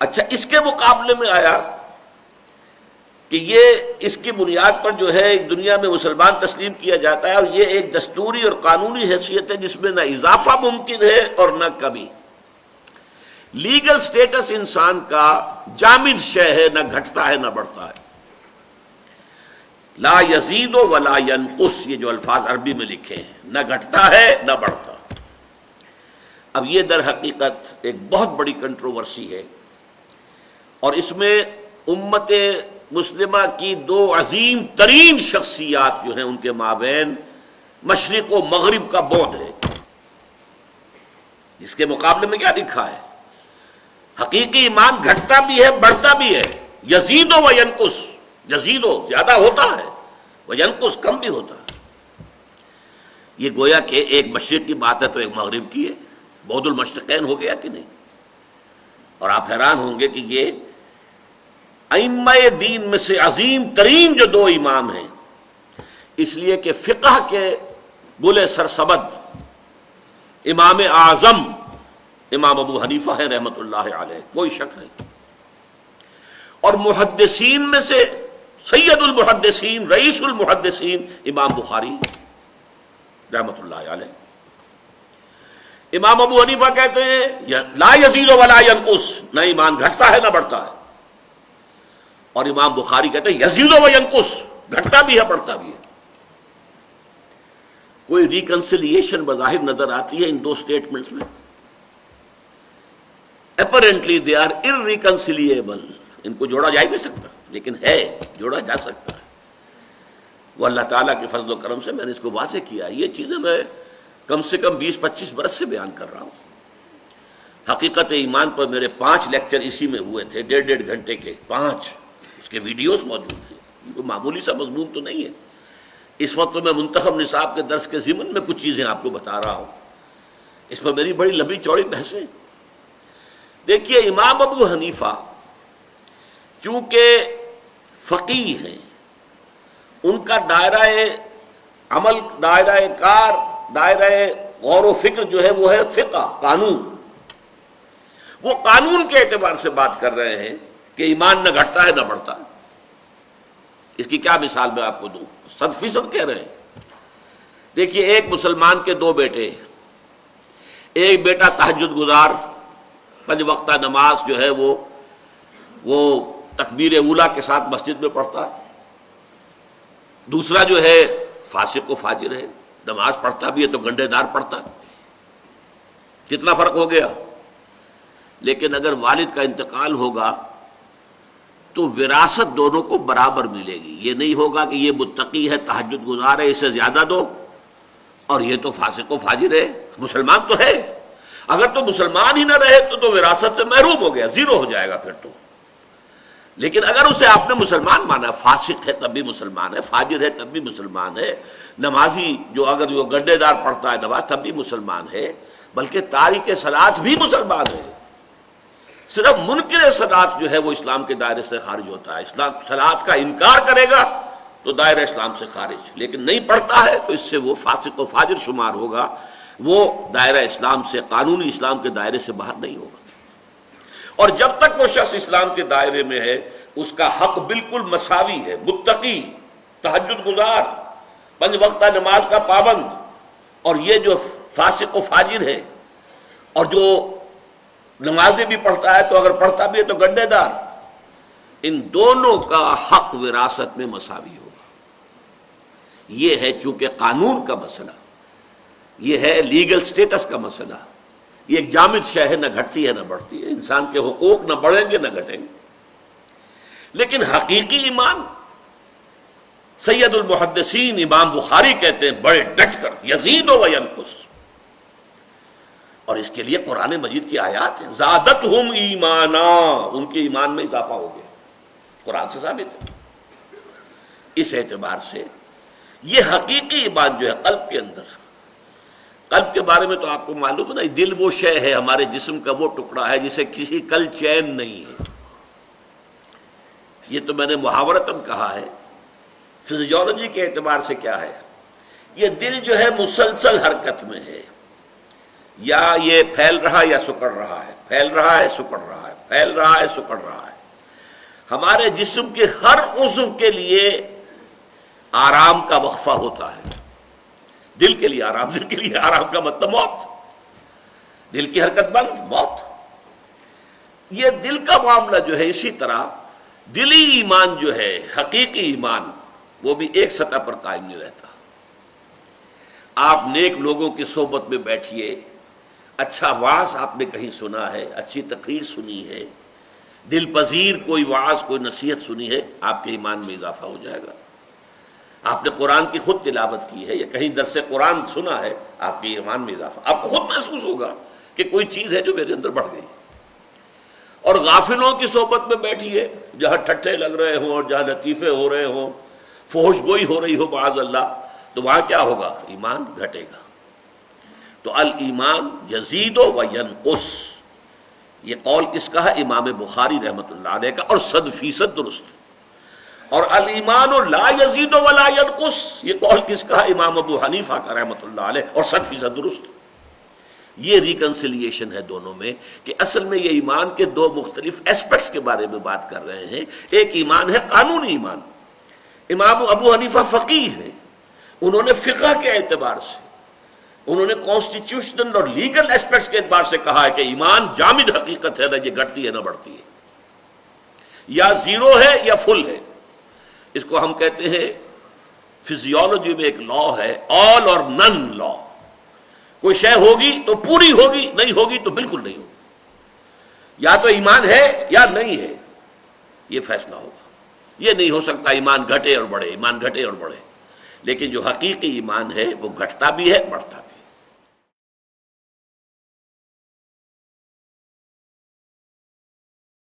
اچھا، اس کے مقابلے میں آیا کہ یہ اس کی بنیاد پر جو ہے دنیا میں مسلمان تسلیم کیا جاتا ہے، اور یہ ایک دستوری اور قانونی حیثیت ہے جس میں نہ اضافہ ممکن ہے اور نہ کمی۔ لیگل سٹیٹس انسان کا جامد شے ہے، نہ گھٹتا ہے نہ بڑھتا ہے۔ لا یزید ولا ینقص، یہ جو الفاظ عربی میں لکھے ہیں، نہ گھٹتا ہے نہ بڑھتا۔ اب یہ در حقیقت ایک بہت بڑی کنٹروورسی ہے، اور اس میں امت مسلمہ کی دو عظیم ترین شخصیات جو ہیں ان کے مابین مشرق و مغرب کا بعد ہے۔ اس کے مقابلے میں کیا لکھا ہے؟ حقیقی ایمان گھٹتا بھی ہے بڑھتا بھی ہے، یزید و ینقص، یزید زیادہ ہوتا ہے، وینقص کم بھی ہوتا ہے۔ یہ گویا کہ ایک مشرق کی بات ہے تو ایک مغرب کی ہے، بعد المشرقین ہو گیا کہ نہیں؟ اور آپ حیران ہوں گے کہ یہ ائمہ دین میں سے عظیم ترین جو دو امام ہیں، اس لیے کہ فقہ کے گلے سرسبد امام اعظم امام ابو حنیفہ ہے رحمت اللہ علیہ، کوئی شک نہیں، اور محدثین میں سے سید المحدثین رئیس المحدثین امام بخاری رحمت اللہ علیہ۔ امام ابو حنیفہ کہتے ہیں لا یزید ولا ینقص، نہ ایمان گھٹتا ہے نہ بڑھتا ہے، اور امام بخاری کہتے ہیں یزید و ینقص، گھٹتا بھی ہے بڑھتا بھی ہے۔ کوئی ریکنسیلیشن بظاہر نظر آتی ہے ان دو سٹیٹمنٹس میں؟ اپیرنٹلی دے آر irreconcilable، ان کو جوڑا جا ہی نہیں سکتا، لیکن ہے، جوڑا جا سکتا ہے۔ وہ اللہ تعالیٰ کے فضل و کرم سے میں نے اس کو واضح کیا۔ یہ چیزیں میں کم سے کم 20-25 برس سے بیان کر رہا ہوں۔ حقیقت ایمان پر میرے 5 لیکچر اسی میں ہوئے تھے، 1.5 گھنٹے کے 5، اس کے ویڈیوز موجود ہیں۔ یہ کوئی معمولی سا مضمون تو نہیں ہے۔ اس وقت میں منتخب نصاب کے درس کے ضمن میں کچھ چیزیں آپ کو بتا رہا ہوں، اس پر میری بڑی لمبی چوڑی بحثیں۔ دیکھیے، امام ابو حنیفہ چونکہ فقیہ ہیں، ان کا دائرہ عمل، دائرہ کار، دائرہ غور و فکر جو ہے وہ ہے فقہ، قانون۔ وہ قانون کے اعتبار سے بات کر رہے ہیں کہ ایمان نہ گھٹتا ہے نہ بڑھتا۔ اس کی کیا مثال میں آپ کو دوں؟ 100% کہہ رہے ہیں۔ دیکھیے، ایک مسلمان کے 2 بیٹے، ایک بیٹا تہجد گزار، 5 وقتہ نماز جو ہے وہ تکبیر اولیٰ کے ساتھ مسجد میں پڑھتا ہے، دوسرا جو ہے فاسق و فاجر ہے، نماز پڑھتا بھی ہے تو گنڈے دار پڑھتا ہے۔ کتنا فرق ہو گیا؟ لیکن اگر والد کا انتقال ہوگا تو وراثت دونوں کو برابر ملے گی۔ یہ نہیں ہوگا کہ یہ متقی ہے، تہجد گزار ہے، اسے زیادہ دو، اور یہ تو فاسق و فاجر ہے، مسلمان تو ہے۔ اگر تو مسلمان ہی نہ رہے تو وراثت سے محروم ہو گیا، 0 ہو جائے گا پھر تو۔ لیکن اگر اسے آپ نے مسلمان مانا، فاسق ہے تب بھی مسلمان ہے، فاجر ہے تب بھی مسلمان ہے، نمازی جو اگر وہ گڈے دار پڑھتا ہے نماز تب بھی مسلمان ہے، بلکہ تارک صلاۃ بھی مسلمان ہے۔ صرف منکر صلاۃ جو ہے وہ اسلام کے دائرے سے خارج ہوتا ہے۔ اسلام صلاۃ کا انکار کرے گا تو دائرہ اسلام سے خارج، لیکن نہیں پڑھتا ہے تو اس سے وہ فاسق و فاجر شمار ہوگا، وہ دائرہ اسلام سے، قانونی اسلام کے دائرے سے باہر نہیں ہوگا۔ اور جب تک وہ شخص اسلام کے دائرے میں ہے، اس کا حق بالکل مساوی ہے۔ متقی، تہجد گزار، 5 وقتہ نماز کا پابند، اور یہ جو فاسق و فاجر ہے اور جو نمازیں بھی پڑھتا ہے تو اگر پڑھتا بھی ہے تو گنڈے دار، ان دونوں کا حق وراثت میں مساوی ہوگا۔ یہ ہے چونکہ قانون کا مسئلہ، یہ ہے لیگل سٹیٹس کا مسئلہ، یہ ایک جامد شے ہے، نہ گھٹتی ہے نہ بڑھتی ہے۔ انسان کے حقوق نہ بڑھیں گے نہ گھٹیں گے۔ لیکن حقیقی ایمان، سید المحدثین امام بخاری کہتے ہیں بڑے ڈٹ کر، یزید و ینقص، اور اس کے لیے قرآن مجید کی آیات ہیں، زادتہم ایمانا، ان کے ایمان میں اضافہ ہو گیا، قرآن سے ثابت ہے۔ اس اعتبار سے یہ حقیقی ایمان جو ہے قلب کے اندر، قلب کے بارے میں تو آپ کو معلوم ہے نا، دل وہ شے ہے ہمارے جسم کا، وہ ٹکڑا ہے جسے کسی کل چین نہیں ہے۔ یہ تو میں نے محاورتاً کہا ہے۔ فزیولوجی کے اعتبار سے کیا ہے؟ یہ دل جو ہے مسلسل حرکت میں ہے، یا یہ پھیل رہا یا سکڑ رہا ہے، پھیل رہا ہے سکڑ رہا ہے، پھیل رہا ہے، سکڑ رہا ہے۔ ہمارے جسم کے ہر عضو کے لیے آرام کا وقفہ ہوتا ہے۔ دل کے لیے آرام، دل کے لیے آرام کا مطلب موت، دل کی حرکت بند، موت۔ یہ دل کا معاملہ جو ہے، اسی طرح دلی ایمان جو ہے، حقیقی ایمان، وہ بھی ایک سطح پر قائم نہیں رہتا۔ آپ نیک لوگوں کی صحبت میں بیٹھیے، اچھا وعظ آپ نے کہیں سنا ہے، اچھی تقریر سنی ہے، دل پذیر کوئی وعظ، کوئی نصیحت سنی ہے، آپ کے ایمان میں اضافہ ہو جائے گا۔ آپ نے قرآن کی خود تلاوت کی ہے یا کہیں درس قرآن سنا ہے، آپ کے ایمان میں اضافہ، آپ کو خود محسوس ہوگا کہ کوئی چیز ہے جو میرے اندر بڑھ گئی۔ اور غافلوں کی صحبت میں بیٹھیے، جہاں ٹھٹھے لگ رہے ہوں اور جہاں لطیفے ہو رہے ہوں، فحش گوئی ہو رہی ہو معاذ اللہ، تو وہاں کیا ہوگا؟ ایمان گھٹے گا۔ تو الایمان یزید و ینقص، یہ قول کس کا ہے؟ امام بخاری رحمۃ اللہ علیہ کا، اور 100% درست۔ اور الایمان لا یزید ولا ینقص، یہ قول کس کا ہے؟ امام ابو حنیفہ کا رحمۃ اللہ علیہ، اور 100% درست۔ یہ ریکنسیلیشن ہے دونوں میں، کہ اصل میں یہ ایمان کے دو مختلف ایسپیکٹس کے بارے میں بات کر رہے ہیں۔ ایک ایمان ہے قانونی ایمان، امام ابو حنیفہ فقیہ ہیں، انہوں نے فقہ کے اعتبار سے، انہوں نے کانسٹیٹیوشنل اور لیگل ایسپیکٹس کے اعتبار سے کہا ہے کہ ایمان جامد حقیقت ہے، نہ یہ گھٹتی ہے نہ بڑھتی ہے، یا زیرو ہے یا فل ہے۔ اس کو ہم کہتے ہیں فزیولوجی میں ایک لا ہے، آل اور نن لا۔ کوئی شے ہوگی تو پوری ہوگی، نہیں ہوگی تو بالکل نہیں ہوگی، یا تو ایمان ہے یا نہیں ہے، یہ فیصلہ ہوگا۔ یہ نہیں ہو سکتا ایمان گھٹے اور بڑھے، ایمان گھٹے اور بڑھے، لیکن جو حقیقی ایمان ہے وہ گھٹتا بھی ہے، بڑھتا بھی ہے۔